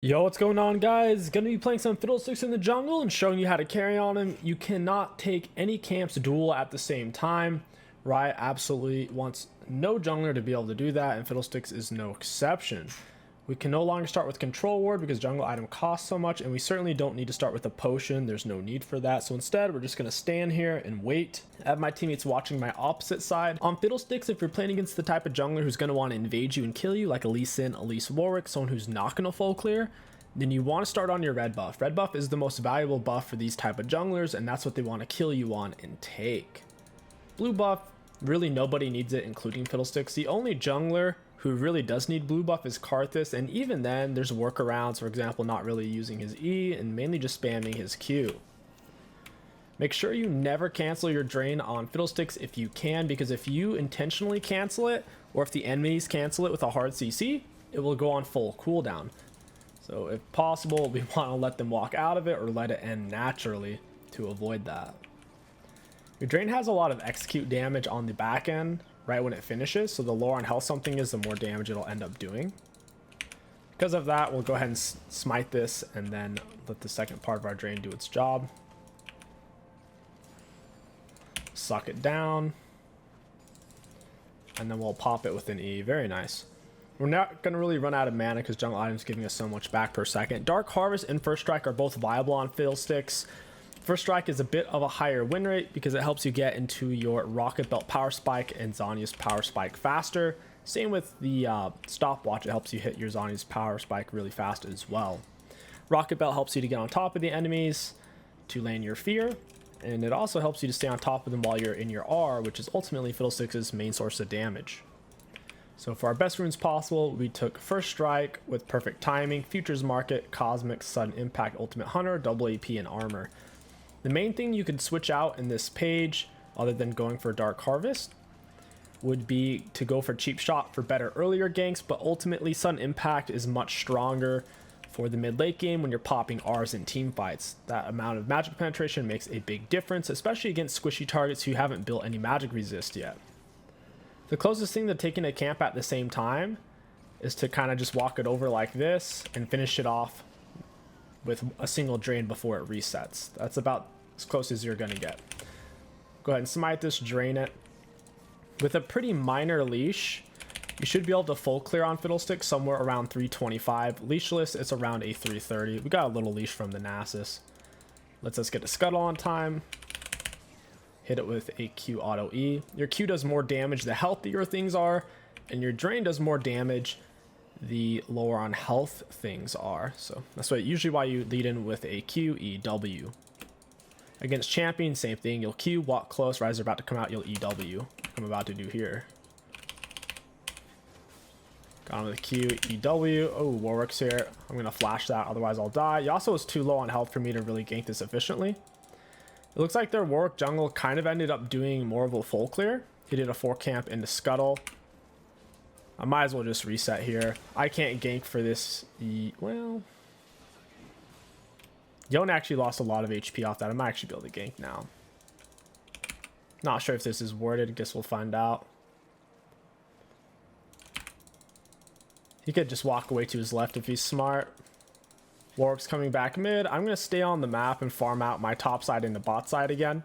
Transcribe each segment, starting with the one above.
Yo, what's going on, guys? Gonna be playing some Fiddlesticks in the jungle and showing you how to carry on him. You cannot take any camps duel at the same time. Riot absolutely wants no jungler to be able to do that, and Fiddlesticks is no exception. We can no longer start with control ward because jungle item costs so much, and we certainly don't need to start with a potion. There's no need for that. So instead, we're just going to stand here and wait. I have my teammates watching my opposite side. On Fiddlesticks, if you're playing against the type of jungler who's going to want to invade you and kill you, like a Lee Sin, a Lee Warwick, someone who's not going to full clear, then you want to start on your red buff. Red buff is the most valuable buff for these type of junglers, and that's what they want to kill you on and take. Blue buff, really nobody needs it, including Fiddlesticks. The only jungler who really does need blue buff is Karthus, and even then there's workarounds, for example not really using his E and mainly just spamming his Q. Make sure you never cancel your drain on Fiddlesticks if you can, because if you intentionally cancel it, or if the enemies cancel it with a hard CC, it will go on full cooldown. So if possible, we want to let them walk out of it or let it end naturally to avoid that. Your drain has a lot of execute damage on the back end right when it finishes, so the lower on health something is, the more damage it'll end up doing. Because of that, we'll go ahead and smite this and then let the second part of our drain do its job. Suck it down, and then we'll pop it with an E. Very nice. We're not going to really run out of mana because jungle items giving us so much back per second. Dark Harvest and First Strike are both viable on Fiddlesticks. First Strike is a bit of a higher win rate because it helps you get into your Rocket Belt Power Spike and Zhonya's Power Spike faster. Same with the Stopwatch, it helps you hit your Zhonya's Power Spike really fast as well. Rocket Belt helps you to get on top of the enemies to land your fear, and it also helps you to stay on top of them while you're in your R, which is ultimately Fiddlesticks' main source of damage. So for our best runes possible, we took First Strike with Perfect Timing, Futures Market, Cosmic, Sudden Impact, Ultimate Hunter, double AP, and Armor. The main thing you could switch out in this page, other than going for Dark Harvest, would be to go for Cheap Shot for better earlier ganks, but ultimately Sudden Impact is much stronger for the mid-late game when you're popping Rs in team fights. That amount of magic penetration makes a big difference, especially against squishy targets who haven't built any magic resist yet. The closest thing to taking a camp at the same time is to kind of just walk it over like this and finish it off with a single drain before it resets. That's about as close as you're going to get. Go ahead and smite this, drain it. With a pretty minor leash, you should be able to full clear on Fiddlesticks somewhere around 325. Leashless, it's around a 330. We got a little leash from the Nasus. Lets us get a scuttle on time. Hit it with a Q auto E. Your Q does more damage the healthier things are, and your drain does more damage the lower on health things are. So that's usually why you lead in with a Q, E, W. Against champion, same thing. You'll Q, walk close, rise are about to come out, you'll E, W. Like I'm about to do here. Got him with a Q, E, W. Oh, Warwick's here. I'm going to flash that, otherwise I'll die. Yasuo is too low on health for me to really gank this efficiently. It looks like their Warwick jungle kind of ended up doing more of a full clear. He did a 4 camp into Scuttle. I might as well just reset here. I can't gank for this. Well, Yone actually lost a lot of HP off that. I might actually be able to gank now. Not sure if this is worded. Guess we'll find out. He could just walk away to his left if he's smart. Warwick's coming back mid. I'm going to stay on the map and farm out my top side and the bot side again.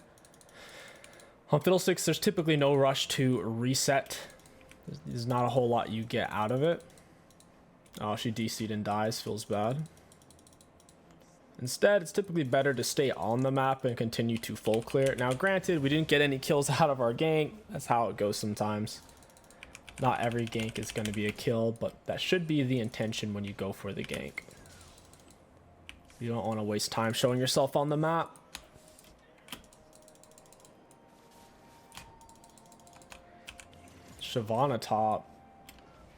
On Fiddlesticks, there's typically no rush to reset. There's not a whole lot you get out of it. Oh, she DC'd and dies. Feels bad. Instead, it's typically better to stay on the map and continue to full clear. Now, granted, we didn't get any kills out of our gank. That's how it goes sometimes. Not every gank is going to be a kill, but that should be the intention when you go for the gank. You don't want to waste time showing yourself on the map. Shyvana top.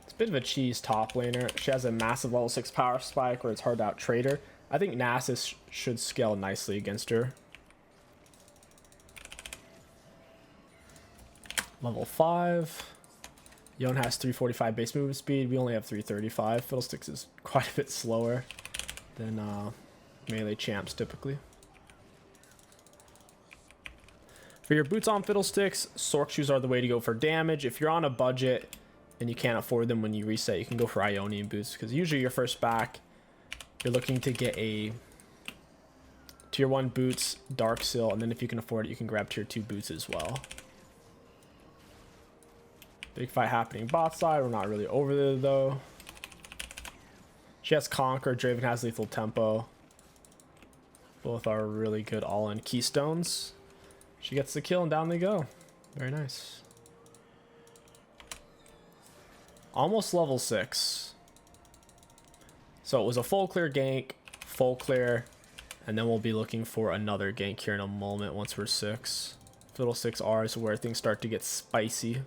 It's a bit of a cheese top laner. She has a massive level 6 power spike where it's hard to out trade her. I think Nasus should scale nicely against her. Level 5. Yone has 345 base movement speed. We only have 335. Fiddlesticks is quite a bit slower than melee champs typically. For your boots on Fiddlesticks, Sork shoes are the way to go for damage. If you're on a budget and you can't afford them when you reset, you can go for Ionian boots, because usually your first back You're looking to get a tier 1 boots, dark seal, and then if you can afford it, you can grab tier 2 boots as well. Big fight happening bot side. We're not really over there though. She has Conquer. Draven has Lethal Tempo. Both are really good all-in keystones. She gets the kill and down they go. Very nice. Almost level 6. So it was a full clear gank, full clear, and then we'll be looking for another gank here in a moment once we're 6. Fiddlesticks are is where things start to get spicy.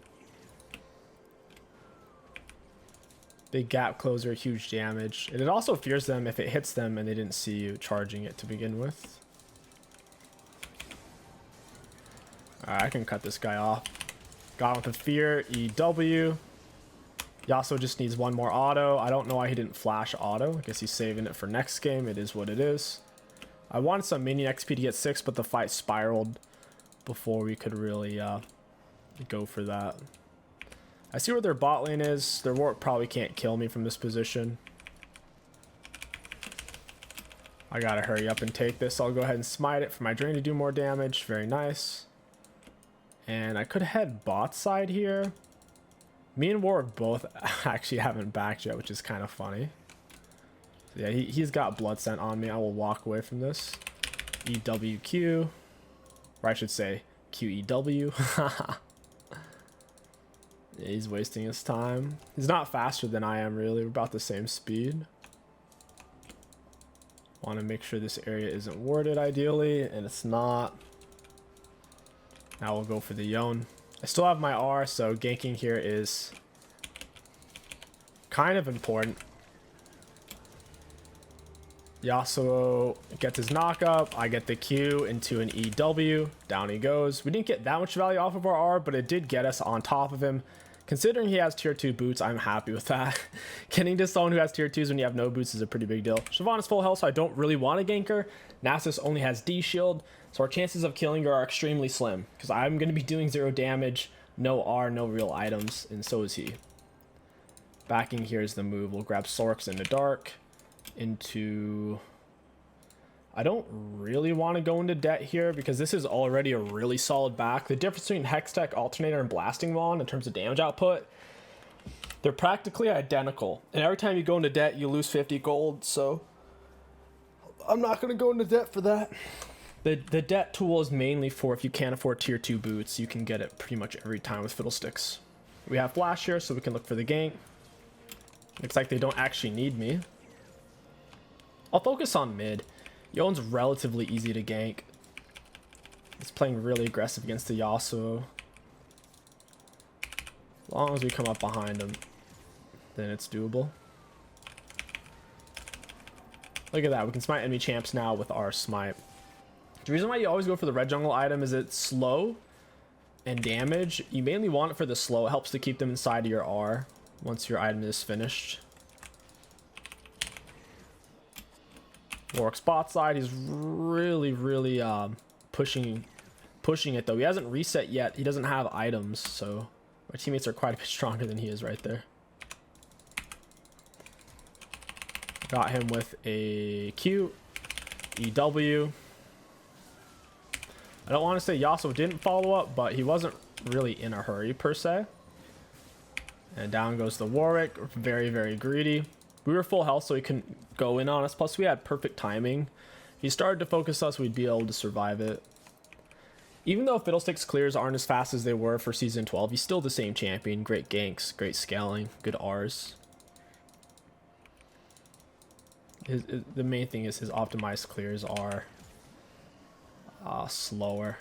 Big gap closer, huge damage. And it also fears them if it hits them and they didn't see you charging it to begin with. Alright, I can cut this guy off. Got him with a fear, EW. Yasuo just needs one more auto. I don't know why he didn't flash auto. I guess he's saving it for next game. It is what it is. I wanted some minion XP to get 6, but the fight spiraled before we could really go for that. I see where their bot lane is. Their ward probably can't kill me from this position. I gotta hurry up and take this. I'll go ahead and smite it for my drain to do more damage. Very nice. And I could head bot side here. Me and Warwick both actually haven't backed yet, which is kind of funny. So yeah, he's got blood scent on me. I will walk away from this. EWQ. Or I should say QEW. Yeah, he's wasting his time. He's not faster than I am, really. We're about the same speed. Want to make sure this area isn't warded, ideally, and it's not. Now we'll go for the Yone. I still have my R, so ganking here is kind of important. Yasuo gets his knock up. I get the Q into an EW. Down he goes. We didn't get that much value off of our R, but it did get us on top of him. Considering he has tier 2 boots, I'm happy with that. Getting to someone who has tier 2s when you have no boots is a pretty big deal. Siobhan is full health, so I don't really want to gank her. Nasus only has D shield, so our chances of killing her are extremely slim. Because I'm going to be doing 0 damage, no R, no real items, and so is he. Backing here is the move. We'll grab Sorks in the dark. Into... I don't really want to go into debt here because this is already a really solid back. The difference between Hextech, Alternator, and Blasting Wand in terms of damage output, they're practically identical. And every time you go into debt, you lose 50 gold, so I'm not going to go into debt for that. The debt tool is mainly for if you can't afford tier 2 boots, you can get it pretty much every time with Fiddlesticks. We have Flash here, so we can look for the gank. Looks like they don't actually need me. I'll focus on mid. Yone's relatively easy to gank. He's playing really aggressive against the Yasuo. As long as we come up behind him, then it's doable. Look at that. We can smite enemy champs now with our smite. The reason why you always go for the red jungle item is it's slow and damage. You mainly want it for the slow. It helps to keep them inside of your R once your item is finished. Warwick's bot side, he's really pushing it though. He hasn't reset yet. He doesn't have items, so my teammates are quite a bit stronger than he is right there. Got him with a Q, EW. I don't want to say Yasuo didn't follow up, but he wasn't really in a hurry per se. And down goes the Warwick, very greedy. We were full health, so he couldn't go in on us. Plus, we had perfect timing. If he started to focus us, we'd be able to survive it. Even though Fiddlesticks clears aren't as fast as they were for Season 12, he's still the same champion. Great ganks, great scaling, good Rs. The main thing is his optimized clears are slower.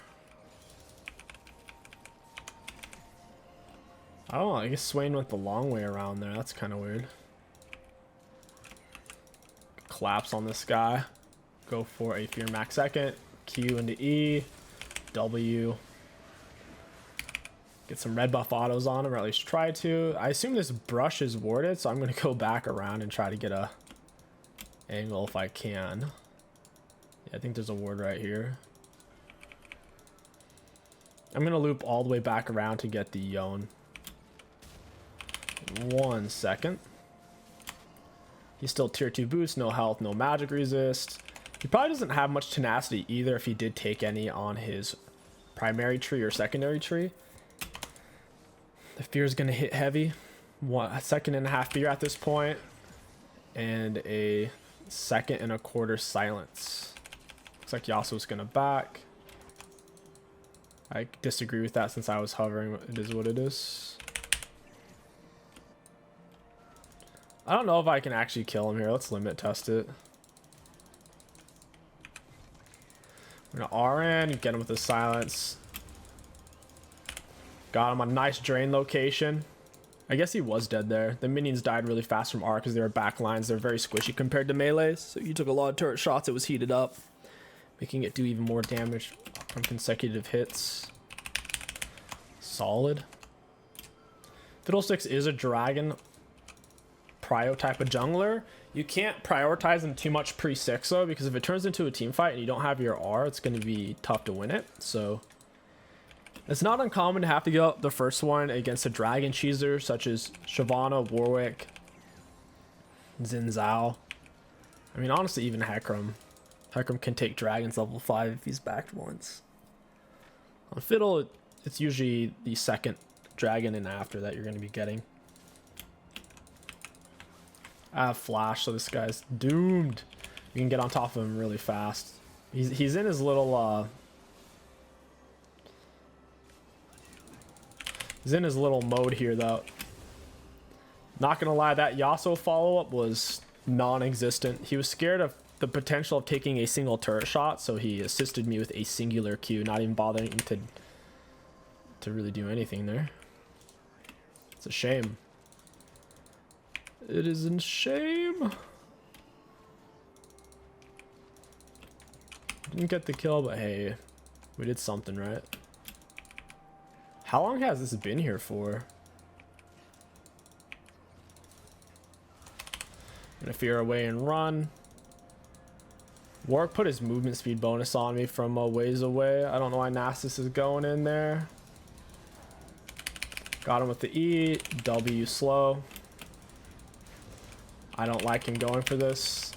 I don't know, I guess Swain went the long way around there. That's kind of weird. Collapse on this guy. Go for a Fear Max second. Q into E. W. Get some red buff autos on him, or at least try to. I assume this brush is warded, so I'm going to go back around and try to get a angle if I can. Yeah, I think there's a ward right here. I'm going to loop all the way back around to get the Yone. 1 second. He's still tier 2 boost, no health, no magic resist. He probably doesn't have much tenacity either if he did take any on his primary tree or secondary tree. The fear is going to hit heavy. A second and a half fear at this point, and a second and a quarter silence. Looks like Yasuo's going to back. I disagree with that since I was hovering. It is what it is. I don't know if I can actually kill him here. Let's limit test it. I'm going to RN, get him with the silence. Got him a nice drain location. I guess he was dead there. The minions died really fast from R because they were back lines. They're very squishy compared to melees. So you took a lot of turret shots. It was heated up, making it do even more damage from consecutive hits. Solid. Fiddlesticks is a dragon prio type of jungler. You can't prioritize him too much pre-6 though, because if it turns into a team fight and you don't have your R, it's going to be tough to win it. So it's not uncommon to have to go up the first one against a dragon cheeser such as Shyvana, Warwick, Xin Zhao. I mean, honestly, even Hecarim. Hecarim can take dragons level 5 if he's backed once. On Fiddle, it's usually the second dragon and after that you're going to be getting. I have flash, so this guy's doomed. You can get on top of him really fast. He's in his little he's in his little mode here though. Not gonna lie, that Yasuo follow-up was non-existent. He was scared of the potential of taking a single turret shot, so he assisted me with a singular Q, not even bothering to really do anything there. It's a shame. It is a shame. Didn't get the kill, but hey, we did something right. How long has this been here for? Gonna fear away and run. Warwick put his movement speed bonus on me from a ways away. I don't know why Nasus is going in there. Got him with the E, W slow. I don't like him going for this.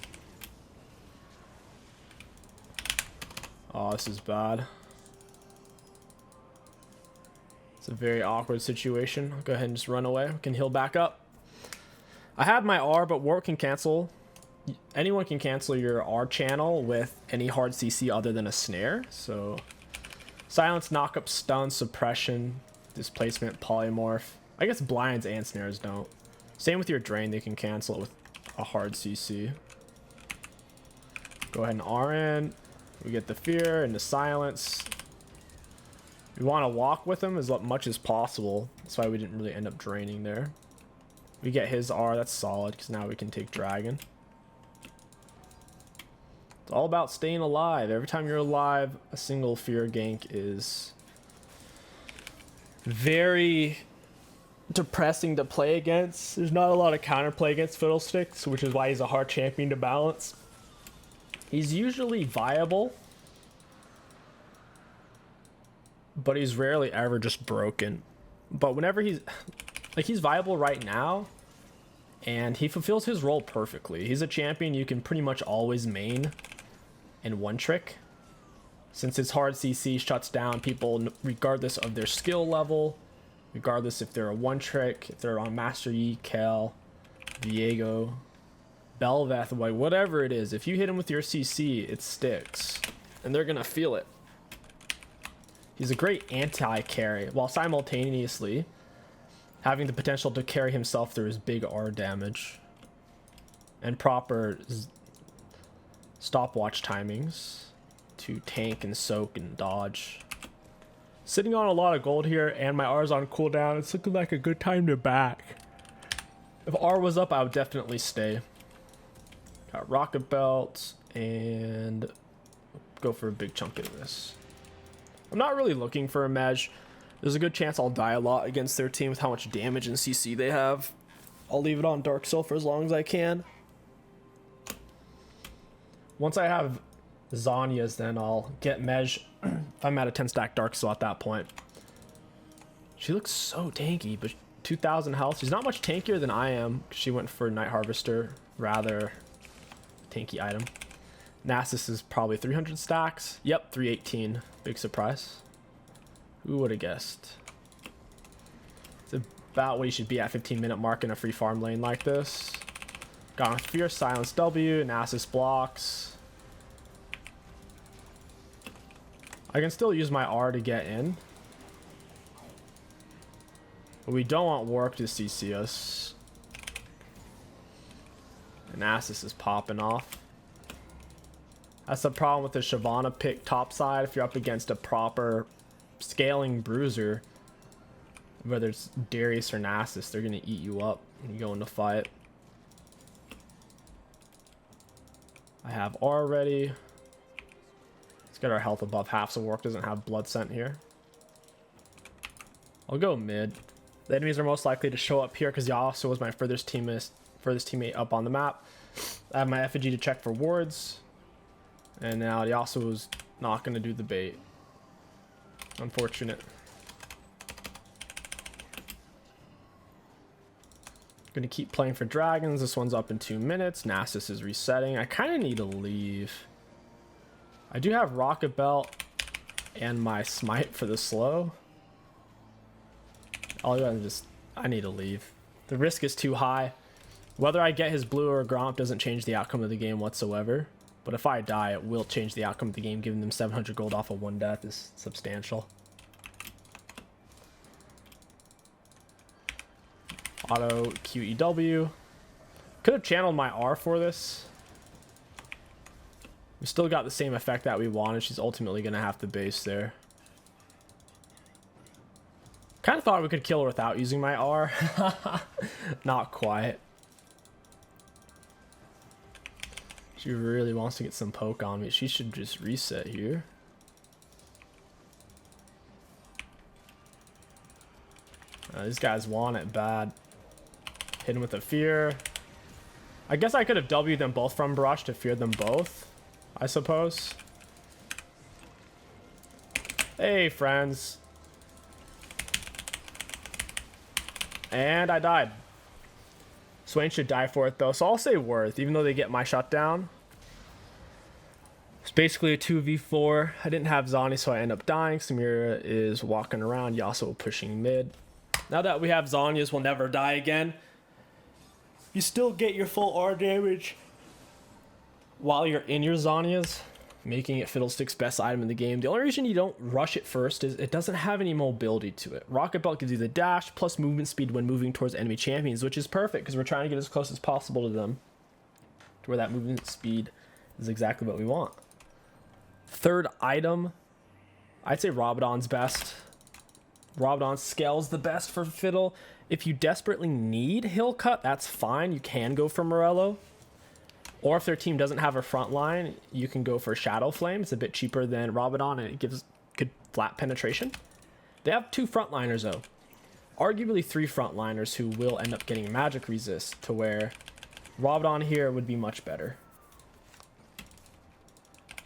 Oh, this is bad. It's a very awkward situation. I'll go ahead and just run away. We can heal back up. I have my R, but Warwick can cancel. Anyone can cancel your R channel with any hard CC other than a snare. So silence, knockup, stun, suppression, displacement, polymorph. I guess blinds and snares don't. Same with your drain, they can cancel it with a hard CC. Go ahead and RN. We get the fear and the silence. We want to walk with him as much as possible. That's why we didn't really end up draining there. We get his R, that's solid, because now we can take dragon. It's all about staying alive. Every time you're alive, a single fear gank is very depressing to play against. There's not a lot of counterplay against Fiddlesticks, which is why he's a hard champion to balance. He's usually viable, but he's rarely ever just broken. But whenever he's viable right now, and he fulfills his role perfectly. He's a champion you can pretty much always main in one trick, since his hard CC shuts down people regardless of their skill level, regardless if they're a one trick, if they're on Master Yi, Kel, Viego, Belveth, whatever it is. If you hit him with your CC, it sticks, and they're gonna feel it. He's a great anti-carry, while simultaneously having the potential to carry himself through his big R damage and proper stopwatch timings to tank and soak and dodge. Sitting on a lot of gold here, and my R is on cooldown. It's looking like a good time to back. If R was up, I would definitely stay. Got rocket belt and go for a big chunk of this. I'm not really looking for a Mej. There's a good chance I'll die a lot against their team with how much damage and CC they have. I'll leave it on Dark Soul for as long as I can. Once I have Zanya's, then I'll get Mej if I'm at a 10 stack Dark Soul at that point. She looks so tanky, but 2,000 health. She's not much tankier than I am. She went for Night Harvester rather tanky item. Nasus is probably 300 stacks. Yep, 318. Big surprise. Who would have guessed? It's about what you should be at 15-minute mark in a free farm lane like this. Got Fierce, Silence W, Nasus blocks. I can still use my R to get in. But we don't want Warwick to CC us. And Nasus is popping off. That's the problem with the Shyvana pick topside. If you're up against a proper scaling bruiser, whether it's Darius or Nasus, they're going to eat you up when you go into fight. I have R ready. Let's get our health above half so Warwick doesn't have blood scent here. I'll go mid. The enemies are most likely to show up here because Yasuo was my furthest teammate up on the map. I have my effigy to check for wards. And now Yasuo is not going to do the bait. Unfortunate. Going to keep playing for dragons. This one's up in 2 minutes. Nasus is resetting. I kind of need to leave. I do have Rocket Belt and my smite for the slow. I need to leave. The risk is too high. Whether I get his blue or Gromp doesn't change the outcome of the game whatsoever. But if I die, it will change the outcome of the game. Giving them 700 gold off of 1 death is substantial. Auto QEW. Could have channeled my R for this. We still got the same effect that we wanted. She's ultimately going to have to base there. Kind of thought we could kill her without using my R. Not quite. She really wants to get some poke on me. She should just reset here. These guys want it bad. Hit him with a fear. I guess I could have W'd them both from brush to fear them both, I suppose. Hey, friends. And I died. Swain should die for it, though, so I'll say worth, even though they get my shutdown. It's basically a 2v4. I didn't have Zani, so I end up dying. Samira is walking around, Yasuo pushing mid. Now that we have Zhonya's, we'll never die again. You still get your full R damage while you're in your Zhonya's, making it Fiddlesticks' best item in the game. The only reason you don't rush it first is it doesn't have any mobility to it. Rocket Belt gives you the dash plus movement speed when moving towards enemy champions, which is perfect because we're trying to get as close as possible to them, to where that movement speed is exactly what we want. Third item, I'd say Rabadon's best. Rabadon scales the best for Fiddle. If you desperately need Hill Cut, that's fine. You can go for Morello. Or if their team doesn't have a front line, you can go for Shadow Flame. It's a bit cheaper than Rabadon and it gives good flat penetration. They have 2 frontliners though. Arguably 3 frontliners who will end up getting magic resist, to where Rabadon here would be much better.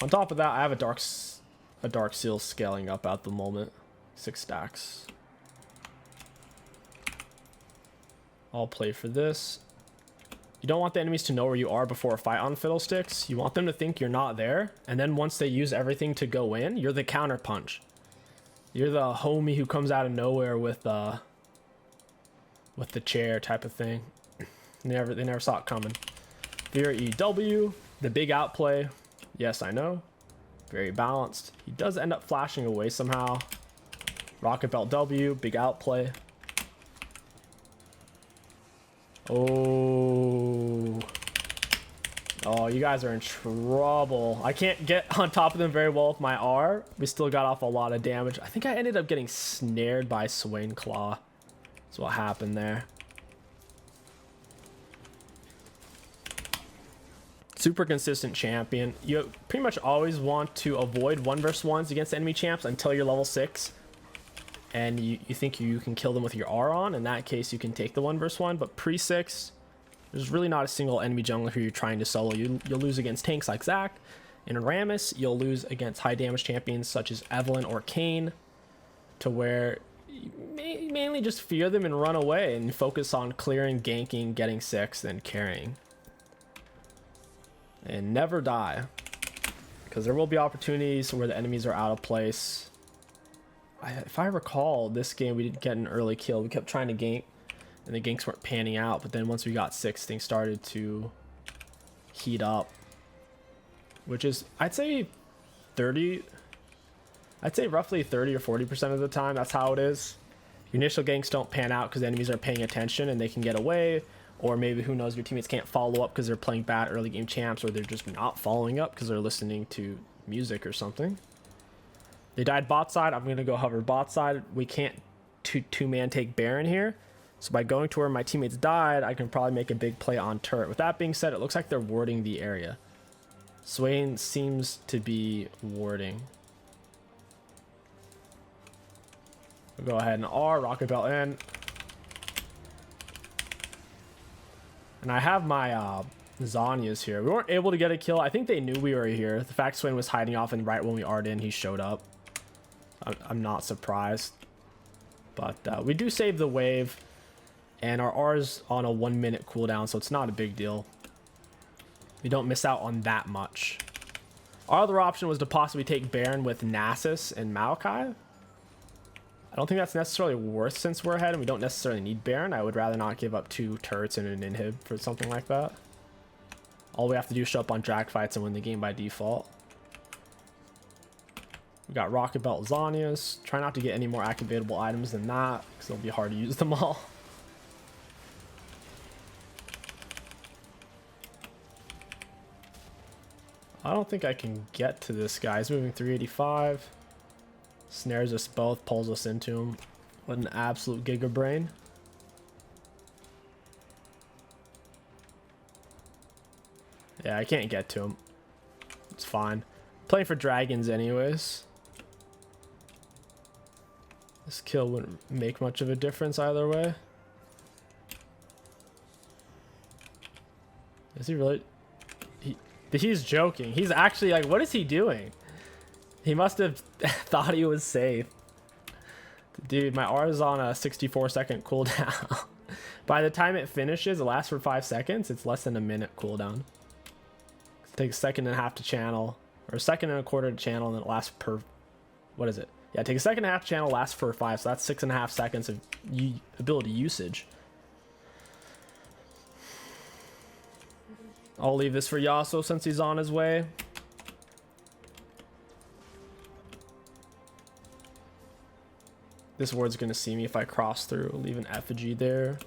On top of that, I have a Dark Seal scaling up at the moment. 6 stacks. I'll play for this. You don't want the enemies to know where you are before a fight on Fiddlesticks. You want them to think you're not there, and then once they use everything to go in, you're the counter punch. You're the homie who comes out of nowhere with the chair type of thing. They never saw it coming. Fear EW, the big outplay. Yes, I know. Very balanced. He does end up flashing away somehow. Rocket Belt W, big outplay. Oh, you guys are in trouble. I can't get on top of them very well with my R. We still got off a lot of damage. I think I ended up getting snared by Swain Claw. That's what happened there. Super consistent champion. You pretty much always want to avoid 1v1s against enemy champs until you're level 6. And you think you can kill them with your R on. In that case, you can take the 1v1. But pre-6, there's really not a single enemy jungler who you're trying to solo. You'll lose against tanks like Zac and Rammus. You'll lose against high damage champions such as Evelynn or Kayn, to where you mainly just fear them and run away and focus on clearing, ganking, getting 6, then carrying. and never die, because there will be opportunities where the enemies are out of place. If I recall, this game we didn't get an early kill. We kept trying to gank, and the ganks weren't panning out. But then once we got 6, things started to heat up, which is, I'd say roughly 30 or 40% of the time. That's how it is. Your initial ganks don't pan out because the enemies are paying attention and they can get away. Or maybe, who knows, your teammates can't follow up because they're playing bad early game champs, or they're just not following up because they're listening to music or something. They died bot side. I'm going to go hover bot side. We can't two-man take Baron here. So by going to where my teammates died, I can probably make a big play on turret. With that being said, it looks like they're warding the area. Swain seems to be warding. We'll go ahead and R, rocket belt in. And I have my Zanyas here. We weren't able to get a kill. I think they knew we were here. The fact Swain was hiding off, and right when we R'd in, he showed up. I'm not surprised. But we do save the wave. And our R's on a 1 minute cooldown, so it's not a big deal. We don't miss out on that much. Our other option was to possibly take Baron with Nasus and Maokai. I don't think that's necessarily worth since we're ahead and we don't necessarily need Baron. I would rather not give up 2 turrets and an inhib for something like that. All we have to do is show up on drag fights and win the game by default. We got Rocket Belt Zanyas. Try not to get any more activatable items than that, because it'll be hard to use them all. I don't think I can get to this guy. He's moving 385. Snares us both, pulls us into him. What an absolute giga brain. Yeah, I can't get to him. It's fine. Playing for dragons anyways. This kill wouldn't make much of a difference either way. Is he really? He's joking. He's actually like, what is he doing? He must have thought he was safe. Dude, my R is on a 64-second cooldown. By the time it finishes, it lasts for 5 seconds. It's less than a minute cooldown. It takes a second and a half to channel, or a second and a quarter to channel, and then it lasts per, what is it? Yeah, take a second and a half to channel, lasts for 5, so that's 6.5 seconds of ability usage. I'll leave this for Yasuo since he's on his way. This ward's gonna see me if I cross through. Leave an effigy there.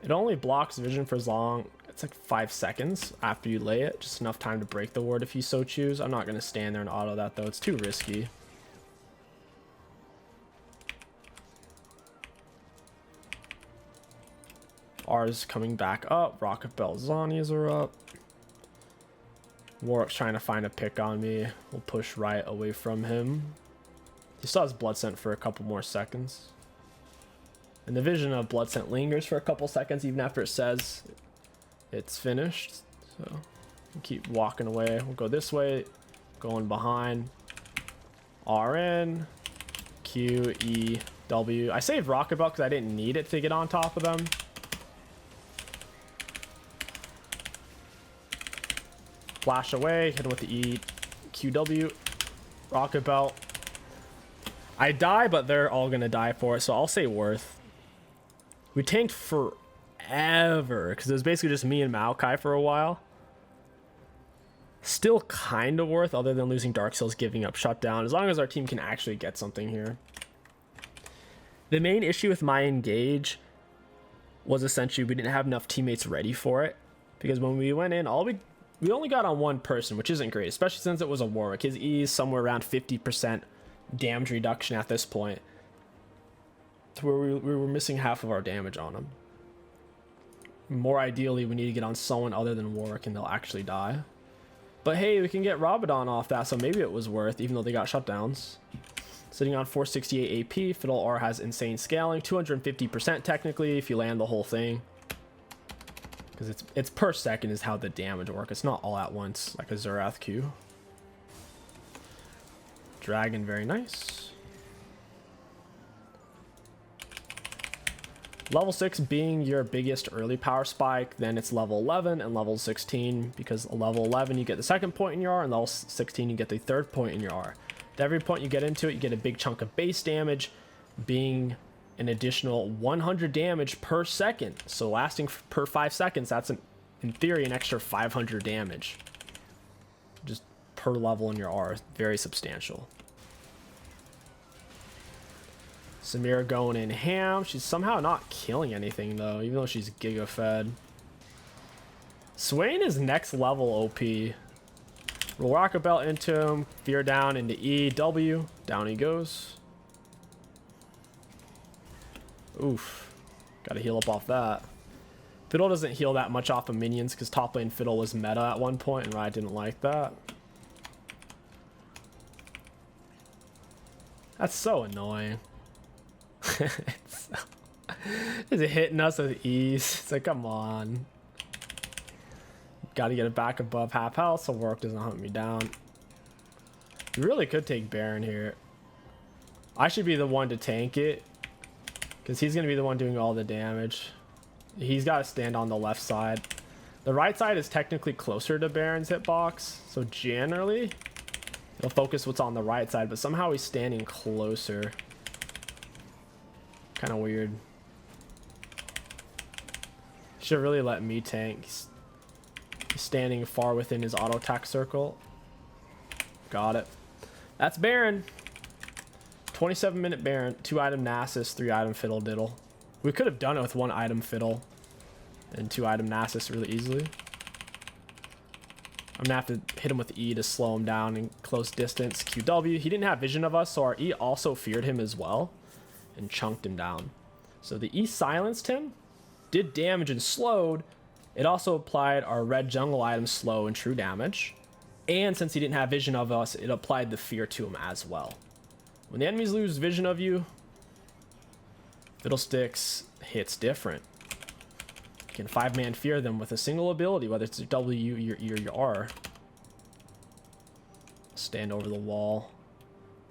It only blocks vision for as long, it's like 5 seconds after you lay it. Just enough time to break the ward if you so choose. I'm not gonna stand there and auto that though, it's too risky. R's coming back up. Rocket Belt Zanyas are up. Warwick's trying to find a pick on me. We'll push right away from him. He still has Blood Scent for a couple more seconds. And the vision of Blood Scent lingers for a couple seconds even after it says it's finished. So we'll keep walking away. We'll go this way. Going behind. RN. Q, E, W. I saved Rocket Belt because I didn't need it to get on top of them. Flash away, hit him with the E, QW, Rocket Belt. I die, but they're all gonna die for it, so I'll say worth. We tanked forever because it was basically just me and Maokai for a while. Still kind of worth, other than losing Dark Souls, giving up Shutdown, as long as our team can actually get something here. The main issue with my engage was essentially we didn't have enough teammates ready for it, because when we went in, we only got on one person, which isn't great, especially since it was a Warwick. His E is somewhere around 50% damage reduction at this point, to where we were missing half of our damage on him. More ideally, we need to get on someone other than Warwick and they'll actually die. But hey, we can get Rabadon off that, so maybe it was worth, even though they got shutdowns. Sitting on 468 AP, Fiddle R has insane scaling, 250% technically if you land the whole thing. Because it's per second is how the damage works. It's not all at once like a Zerath Q. Dragon, very nice. Level 6 being your biggest early power spike, then it's level 11 and level 16, because level 11 you get the second point in your R, and level 16 you get the third point in your R. At every point you get into it, you get a big chunk of base damage, being an additional 100 damage per second. So lasting per 5 seconds, that's in theory an extra 500 damage. Just per level in your R, very substantial. Samira going in ham. She's somehow not killing anything though, even though she's giga fed. Swain is next level OP. Roll rocket belt into him, fear down into E, W, down he goes. Oof, gotta heal up off that. Fiddle doesn't heal that much off of minions because top lane Fiddle was meta at one point and I didn't like that. That's so annoying. Is it hitting us with ease? It's like, come on. Gotta get it back above half health so Warwick doesn't hunt me down. You really could take Baron here. I should be the one to tank it, because he's gonna be the one doing all the damage. He's got to stand on the left side. The right side is technically closer to Baron's hitbox, so generally it'll focus what's on the right side, but somehow he's standing closer. Kind of weird. Should really let me tank. He's standing far within his auto attack circle. Got it. That's Baron. 27-minute Baron, 2-item Nasus, 3-item Fiddle Diddle. We could have done it with 1-item Fiddle and 2-item Nasus really easily. I'm gonna have to hit him with E to slow him down in close distance. QW. He didn't have vision of us, so our E also feared him as well and chunked him down. So the E silenced him, did damage and slowed. It also applied our red jungle item slow and true damage. And since he didn't have vision of us, it applied the fear to him as well. When the enemies lose vision of you, Fiddlesticks hits different. You can 5-man fear them with a single ability, whether it's your W, your E, or your R. Stand over the wall.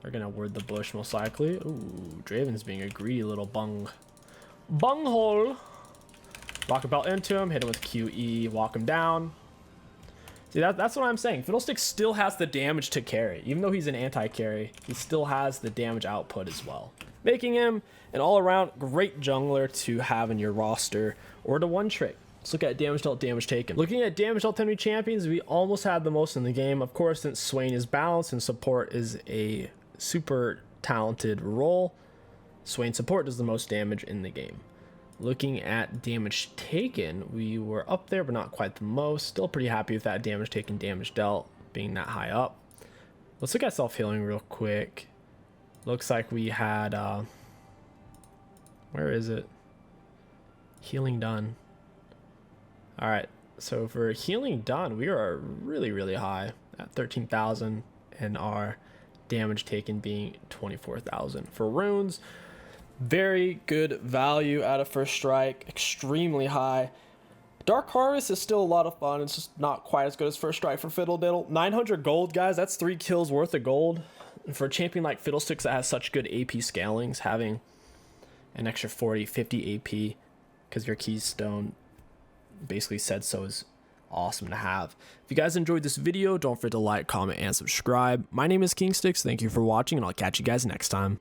They're gonna word the bush most likely. Ooh, Draven's being a greedy little bunghole. Rocket belt into him, hit him with QE, walk him down. See, that's what I'm saying. Fiddlesticks still has the damage to carry. Even though he's an anti-carry, he still has the damage output as well, making him an all-around great jungler to have in your roster or to one trick. Let's look at damage dealt, damage taken. Looking at damage dealt enemy champions, we almost had the most in the game. Of course, since Swain is balanced and support is a super talented role, Swain support does the most damage in the game. Looking at damage taken, we were up there, but not quite the most. Still pretty happy with that damage taken, damage dealt being that high up. Let's look at self-healing real quick. Looks like we had, where is it? Healing done. All right, so for healing done, we are really, really high at 13,000 and our damage taken being 24,000. For runes, very good value out of first strike, extremely high. Dark Harvest is still a lot of fun. It's just not quite as good as first strike for Fiddle Diddle. 900 gold, guys. That's 3 kills worth of gold. And for a champion like Fiddlesticks that has such good AP scalings, having an extra 40, 50 AP because your keystone basically said so is awesome to have. If you guys enjoyed this video, don't forget to like, comment, and subscribe. My name is Kingsticks. Thank you for watching, and I'll catch you guys next time.